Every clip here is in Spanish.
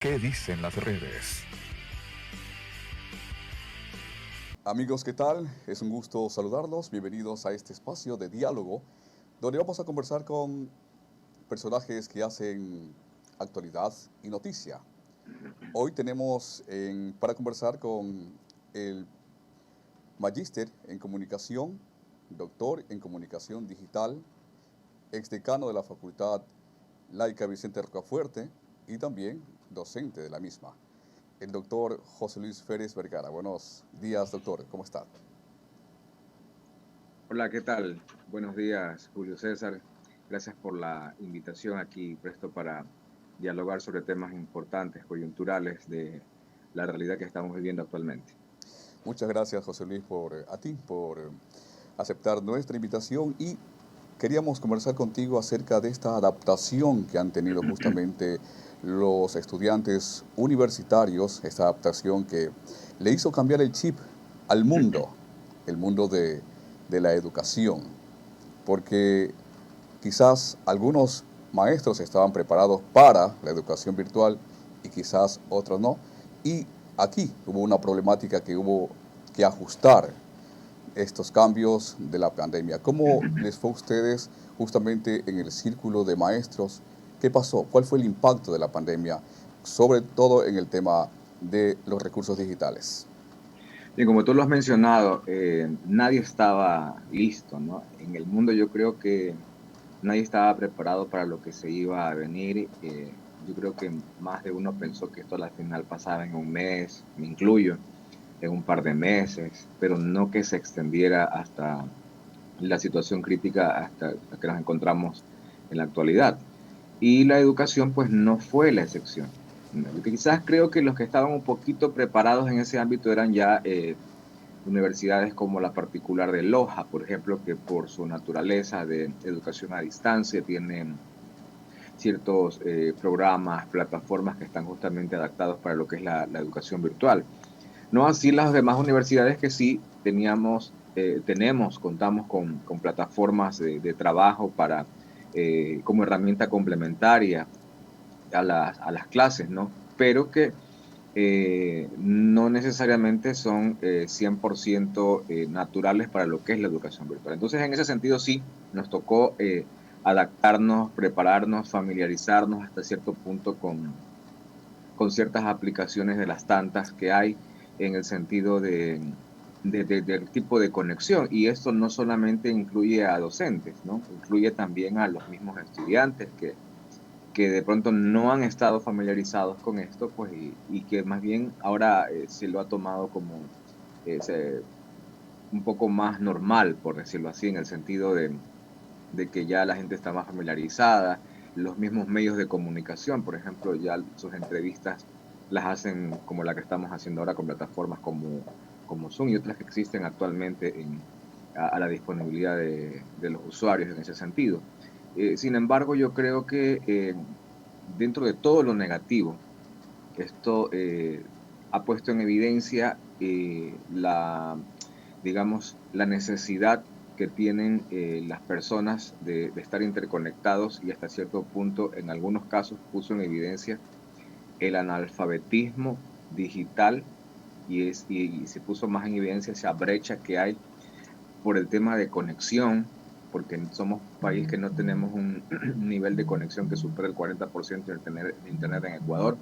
¿Qué dicen las redes? Amigos, ¿qué tal? Es un gusto saludarlos. Bienvenidos a este espacio de diálogo, donde vamos a conversar con personajes que hacen actualidad y noticia. Hoy tenemos para conversar con el magíster en comunicación, doctor en comunicación digital, exdecano de la Facultad Laica Vicente Rocafuerte y también docente de la misma, el doctor José Luis Férez Vergara. Buenos días, doctor. ¿Cómo está? Hola, ¿qué tal? Buenos días, Julio César. Gracias por la invitación aquí, presto para dialogar sobre temas importantes, coyunturales de la realidad que estamos viviendo actualmente. Muchas gracias, José Luis, a ti por aceptar nuestra invitación y queríamos conversar contigo acerca de esta adaptación que han tenido justamente los estudiantes universitarios, esta adaptación que le hizo cambiar el chip al mundo, el mundo de la educación, porque quizás algunos maestros estaban preparados para la educación virtual y quizás otros no. Y aquí hubo una problemática que hubo que ajustar estos cambios de la pandemia. ¿Cómo les fue a ustedes justamente en el círculo de maestros? ¿Qué pasó? ¿Cuál fue el impacto de la pandemia, sobre todo en el tema de los recursos digitales? Bien, como tú lo has mencionado, nadie estaba listo, ¿no? En el mundo yo creo que nadie estaba preparado para lo que se iba a venir. Yo creo que más de uno pensó que esto al final pasaba en un mes, me incluyo, en un par de meses, pero no que se extendiera hasta la situación crítica hasta la que nos encontramos en la actualidad. Y la educación pues no fue la excepción. Yo quizás creo que los que estaban un poquito preparados en ese ámbito eran ya universidades como la particular de Loja, por ejemplo, que por su naturaleza de educación a distancia tienen ciertos programas, plataformas que están justamente adaptados para lo que es la educación virtual. No así las demás universidades que sí contamos con plataformas de trabajo para, como herramienta complementaria a las clases, ¿no? Pero que no necesariamente son 100% naturales para lo que es la educación virtual. Entonces, en ese sentido, sí, nos tocó adaptarnos, prepararnos, familiarizarnos hasta cierto punto con ciertas aplicaciones de las tantas que hay en el sentido del tipo de conexión. Y esto no solamente incluye a docentes, ¿no? Incluye también a los mismos estudiantes que de pronto no han estado familiarizados con esto, pues, y que más bien ahora se lo ha tomado como un poco más normal, por decirlo así, en el sentido de que ya la gente está más familiarizada, los mismos medios de comunicación, por ejemplo, ya sus entrevistas las hacen como la que estamos haciendo ahora con plataformas como Zoom y otras que existen actualmente a la disponibilidad de los usuarios en ese sentido. Sin embargo, yo creo que dentro de todo lo negativo, esto ha puesto en evidencia digamos, la necesidad que tienen las personas de estar interconectados y hasta cierto punto, en algunos casos, puso en evidencia el analfabetismo digital y se puso más en evidencia esa brecha que hay por el tema de conexión, porque somos un país que no tenemos un nivel de conexión que supere el 40% de internet en Ecuador,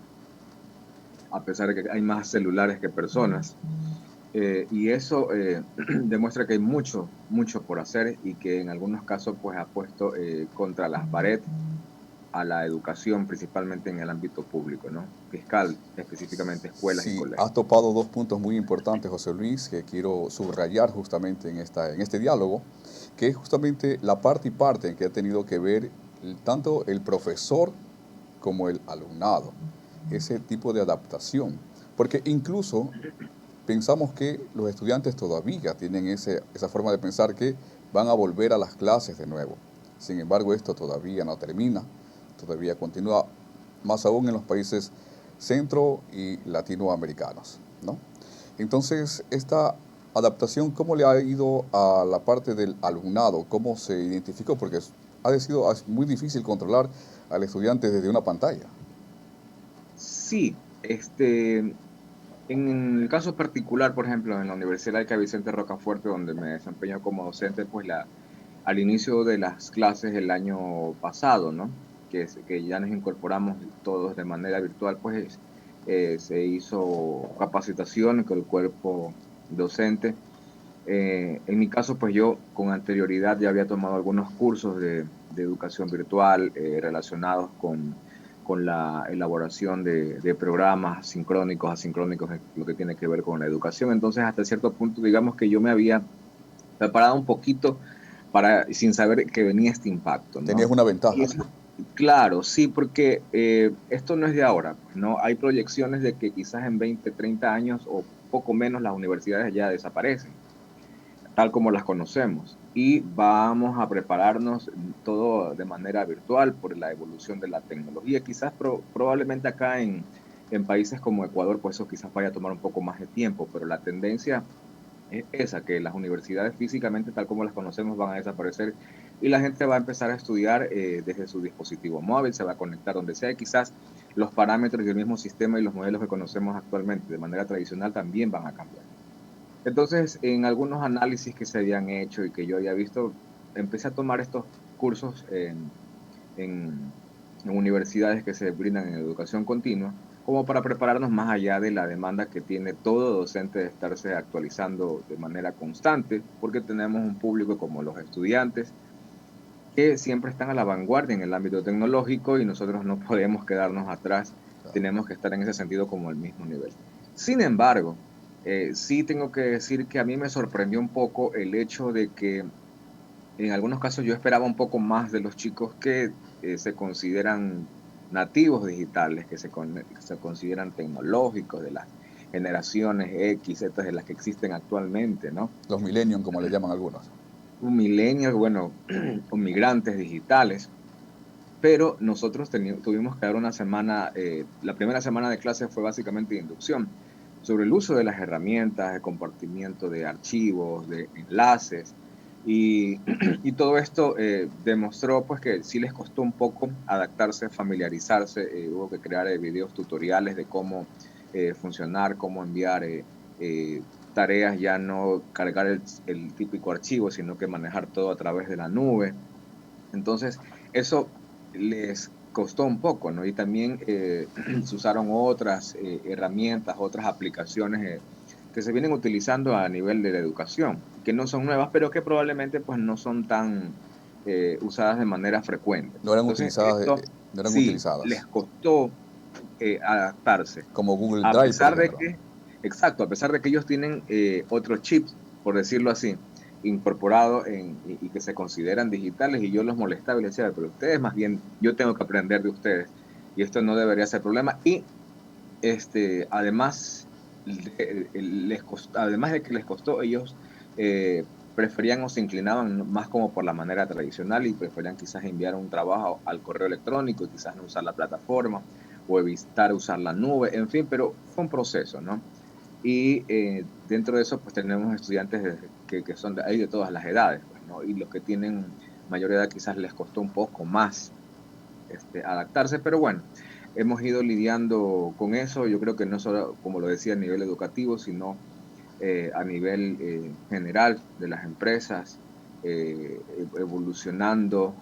a pesar de que hay más celulares que personas. Y eso demuestra que hay mucho, mucho por hacer y que en algunos casos pues ha puesto contra las paredes a la educación, principalmente en el ámbito público, ¿no? Fiscal, específicamente escuelas y Sí, has colegios. topado dos puntos muy importantes, José Luis, que quiero subrayar justamente en este diálogo, que es justamente la parte y parte en que ha tenido que ver tanto el profesor como el alumnado, ese tipo de adaptación. Porque incluso pensamos que los estudiantes todavía tienen esa forma de pensar que van a volver a las clases de nuevo. Sin embargo, esto todavía no termina, todavía continúa, más aún en los países centro y latinoamericanos, ¿no? Entonces, esta adaptación, ¿cómo le ha ido a la parte del alumnado? ¿Cómo se identificó? Porque es muy difícil controlar al estudiante desde una pantalla. Sí, en el caso particular, por ejemplo, en la Universidad Laica Vicente Rocafuerte, donde me desempeño como docente, pues al inicio de las clases el año pasado, ¿no? Que ya nos incorporamos todos de manera virtual, pues se hizo capacitación con el cuerpo docente. En mi caso, pues yo con anterioridad ya había tomado algunos cursos de educación virtual relacionados con la elaboración de programas sincrónicos, asincrónicos, lo que tiene que ver con la educación. Entonces, hasta cierto punto, digamos que yo me había preparado un poquito sin saber que venía este impacto, Tenías ¿no? una Y ventaja. claro, sí, porque esto no es de ahora, pues, ¿no? Hay proyecciones de que quizás en 20, 30 años o poco menos las universidades ya desaparecen tal como las conocemos. Y vamos a prepararnos todo de manera virtual por la evolución de la tecnología. Quizás probablemente acá en países como Ecuador, pues eso quizás vaya a tomar un poco más de tiempo, pero la tendencia es esa, que las universidades físicamente, tal como las conocemos, van a desaparecer y la gente va a empezar a estudiar desde su dispositivo móvil, se va a conectar donde sea y quizás los parámetros del mismo sistema y los modelos que conocemos actualmente de manera tradicional también van a cambiar. Entonces, en algunos análisis que se habían hecho y que yo había visto, empecé a tomar estos cursos en, en universidades que se brindan en educación continua, como para prepararnos más allá de la demanda que tiene todo docente de estarse actualizando de manera constante, porque tenemos un público como los estudiantes que siempre están a la vanguardia en el ámbito tecnológico y nosotros no podemos quedarnos atrás, Claro. tenemos que estar en ese sentido como al mismo nivel. Sin embargo, sí tengo que decir que a mí me sorprendió un poco el hecho de que en algunos casos yo esperaba un poco más de los chicos que se consideran nativos digitales, que se consideran tecnológicos, de las generaciones X, Z, de las que existen actualmente, ¿no? Los millennials, como le llaman algunos. Un millennial, bueno, o migrantes digitales, pero nosotros tuvimos que dar una semana, la primera semana de clase fue básicamente de inducción sobre el uso de las herramientas, de compartimiento de archivos, de enlaces, y, y todo esto demostró pues que sí les costó un poco adaptarse, familiarizarse, hubo que crear videos tutoriales de cómo funcionar, cómo enviar tareas, ya no cargar el típico archivo, sino que manejar todo a través de la nube. Entonces, eso les costó un poco, ¿no? Y también se usaron otras herramientas, otras aplicaciones que se vienen utilizando a nivel de la educación, que no son nuevas, pero que probablemente pues no son tan usadas de manera frecuente. No eran Entonces, utilizadas, esto no eran sí les utilizadas. costó adaptarse, Como Google a Drive, por pesar de ejemplo. que, exacto, a pesar de que ellos tienen otros chips, por decirlo así, incorporados y que se consideran digitales, y yo los molestaba y les decía, pero ustedes más bien, yo tengo que aprender de ustedes, y esto no debería ser problema, y además, además de que les costó, ellos eh, preferían o se inclinaban más como por la manera tradicional y preferían quizás enviar un trabajo al correo electrónico y quizás no usar la plataforma o evitar usar la nube, en fin, pero fue un proceso, ¿no? Y dentro de eso, pues tenemos estudiantes que son ahí de todas las edades, pues, ¿no? Y los que tienen mayor edad quizás les costó un poco más adaptarse, pero bueno, hemos ido lidiando con eso, yo creo que no solo, como lo decía, a nivel educativo, sino a nivel general de las empresas, evolucionando,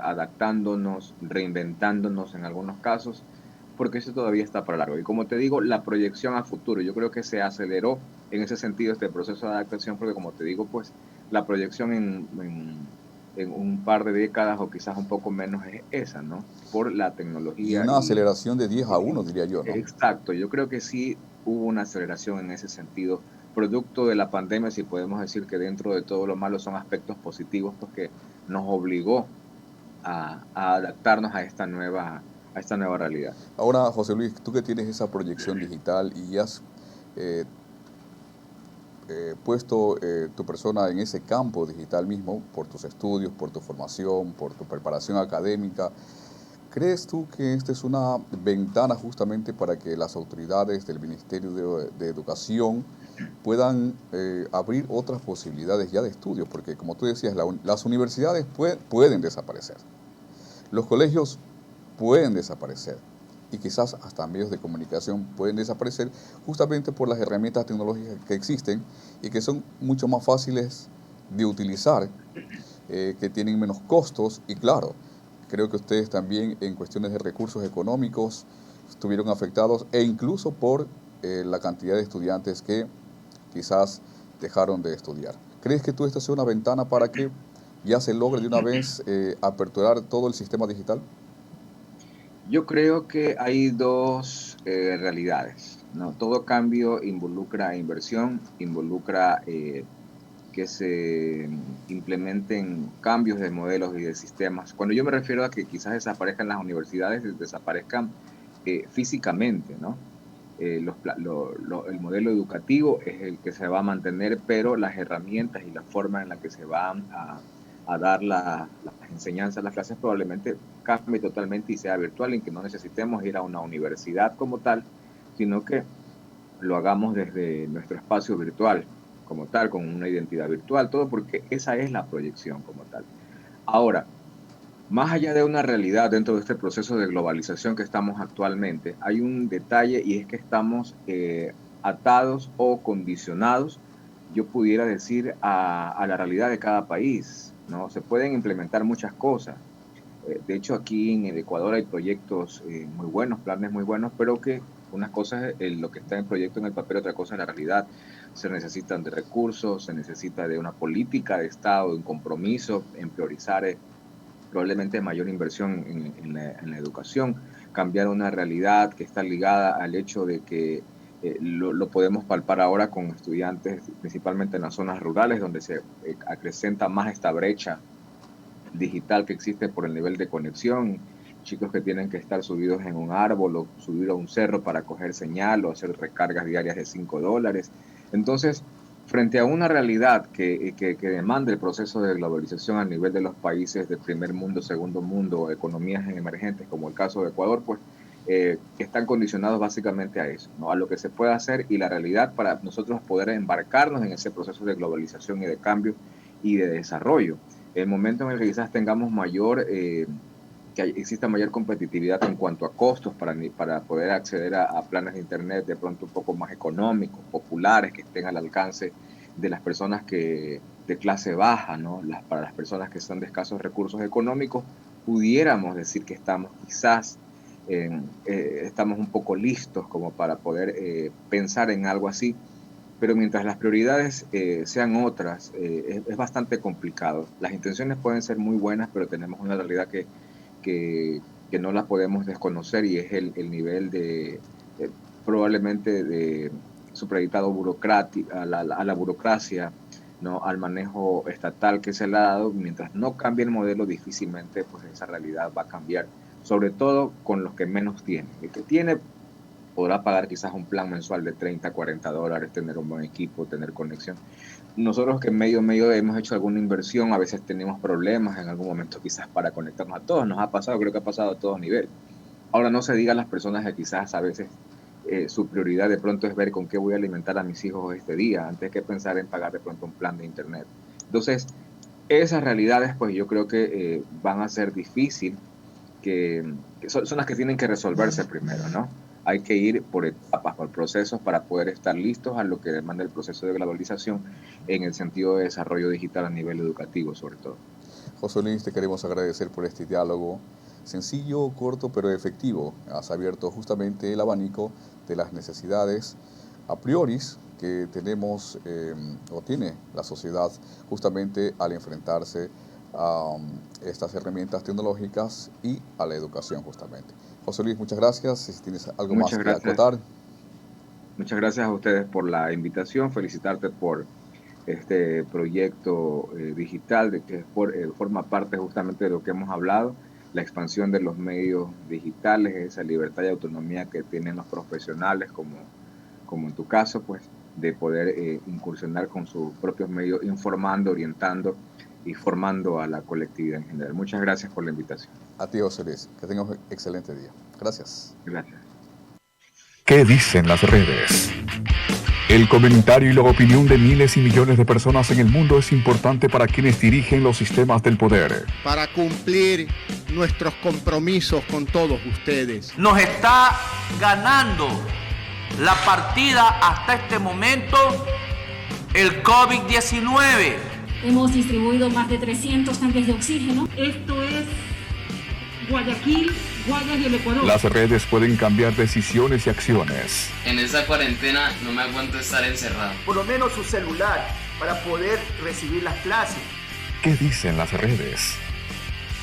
adaptándonos, reinventándonos en algunos casos, porque eso todavía está para largo. Y como te digo, la proyección a futuro, yo creo que se aceleró en ese sentido este proceso de adaptación, porque como te digo, pues la proyección en un par de décadas o quizás un poco menos es esa, ¿no? Por la Y tecnología una y aceleración de 10-1, diría yo, ¿no? exacto, yo creo que sí hubo una aceleración en ese sentido, producto de la pandemia, si podemos decir que dentro de todo lo malo son aspectos positivos, porque nos obligó a adaptarnos a esta nueva realidad. Ahora, José Luis, tú que tienes esa proyección digital y has eh, puesto tu persona en ese campo digital mismo, por tus estudios, por tu formación, por tu preparación académica, ¿crees tú que esta es una ventana justamente para que las autoridades del Ministerio de Educación puedan abrir otras posibilidades ya de estudio? Porque como tú decías, las universidades pueden desaparecer, los colegios pueden desaparecer, y quizás hasta medios de comunicación pueden desaparecer justamente por las herramientas tecnológicas que existen y que son mucho más fáciles de utilizar, que tienen menos costos y claro, creo que ustedes también en cuestiones de recursos económicos estuvieron afectados e incluso por la cantidad de estudiantes que quizás dejaron de estudiar. ¿Crees que tú esta sea una ventana para que ya se logre de una vez aperturar todo el sistema digital? Yo creo que hay dos realidades, ¿no? Todo cambio involucra inversión, involucra que se implementen cambios de modelos y de sistemas. Cuando yo me refiero a que quizás desaparezcan las universidades, desaparezcan físicamente, ¿no? El modelo educativo es el que se va a mantener, pero las herramientas y la forma en la que se van a dar las enseñanzas, las clases probablemente cambie totalmente y sea virtual, en que no necesitemos ir a una universidad como tal, sino que lo hagamos desde nuestro espacio virtual como tal, con una identidad virtual, todo porque esa es la proyección como tal. Ahora, más allá de una realidad dentro de este proceso de globalización que estamos actualmente, hay un detalle y es que estamos atados o condicionados, yo pudiera decir, a la realidad de cada país, ¿no? Se pueden implementar muchas cosas. De hecho, aquí en el Ecuador hay proyectos muy buenos, planes muy buenos, pero que una cosa es lo que está en proyecto en el papel, otra cosa es la realidad. Se necesitan de recursos, se necesita de una política de Estado, de un compromiso en priorizar probablemente mayor inversión en la educación, cambiar una realidad que está ligada al hecho de que lo podemos palpar ahora con estudiantes, principalmente en las zonas rurales, donde se acrecenta más esta brecha digital que existe por el nivel de conexión, chicos que tienen que estar subidos en un árbol o subir a un cerro para coger señal o hacer recargas diarias de $5. Entonces, frente a una realidad que demanda el proceso de globalización a nivel de los países de primer mundo, segundo mundo, economías emergentes, como el caso de Ecuador, pues están condicionados básicamente a eso, ¿no? A lo que se puede hacer y la realidad para nosotros poder embarcarnos en ese proceso de globalización y de cambio y de desarrollo. El momento en el que quizás tengamos que exista mayor competitividad en cuanto a costos para poder acceder a planes de internet de pronto un poco más económicos, populares, que estén al alcance de las personas de clase baja, ¿no? Para las personas que son de escasos recursos económicos, pudiéramos decir que estamos un poco listos como para poder pensar en algo así, pero mientras las prioridades sean otras, es bastante complicado. Las intenciones pueden ser muy buenas, pero tenemos una realidad que, que no la podemos desconocer y es el nivel de probablemente de supeditado a la burocracia, ¿no? Al manejo estatal que se le ha dado. Mientras no cambie el modelo, difícilmente pues, esa realidad va a cambiar, sobre todo con los que menos tienen. El que tiene podrá pagar quizás un plan mensual de $30, $40, tener un buen equipo, tener conexión. Nosotros que medio hemos hecho alguna inversión, a veces tenemos problemas en algún momento quizás para conectarnos a todos. Nos ha pasado, creo que ha pasado a todos niveles. Ahora no se diga a las personas que quizás a veces su prioridad de pronto es ver con qué voy a alimentar a mis hijos este día, antes que pensar en pagar de pronto un plan de internet. Entonces, esas realidades pues yo creo que van a ser difícil, que son las que tienen que resolverse primero, ¿no? Hay que ir por etapas, por procesos para poder estar listos a lo que demanda el proceso de globalización en el sentido de desarrollo digital a nivel educativo, sobre todo. José Luis, te queremos agradecer por este diálogo sencillo, corto, pero efectivo. Has abierto justamente el abanico de las necesidades a priori que tenemos o tiene la sociedad justamente al enfrentarse a estas herramientas tecnológicas y a la educación justamente. José Luis, muchas gracias. Si tienes algo más Muchas que gracias. acotar. Muchas gracias a ustedes por la invitación, felicitarte por este proyecto digital de que forma parte justamente de lo que hemos hablado, la expansión de los medios digitales, esa libertad y autonomía que tienen los profesionales, como en tu caso, pues, de poder incursionar con sus propios medios, informando, orientando y formando a la colectividad en general. Muchas gracias por la invitación. A ti, José Luis. Que tengas un excelente día. Gracias. Gracias. ¿Qué dicen las redes? El comentario y la opinión de miles y millones de personas en el mundo es importante para quienes dirigen los sistemas del poder. Para cumplir nuestros compromisos con todos ustedes. Nos está ganando la partida hasta este momento el COVID-19. Hemos distribuido más de 300 tanques de oxígeno. Esto es Guayaquil, Guayas y el Ecuador. Las redes pueden cambiar decisiones y acciones. En esta cuarentena no me aguanto estar encerrado. Por lo menos su celular para poder recibir las clases. ¿Qué dicen las redes?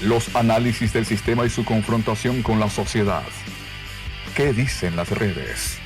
Los análisis del sistema y su confrontación con la sociedad. ¿Qué dicen las redes?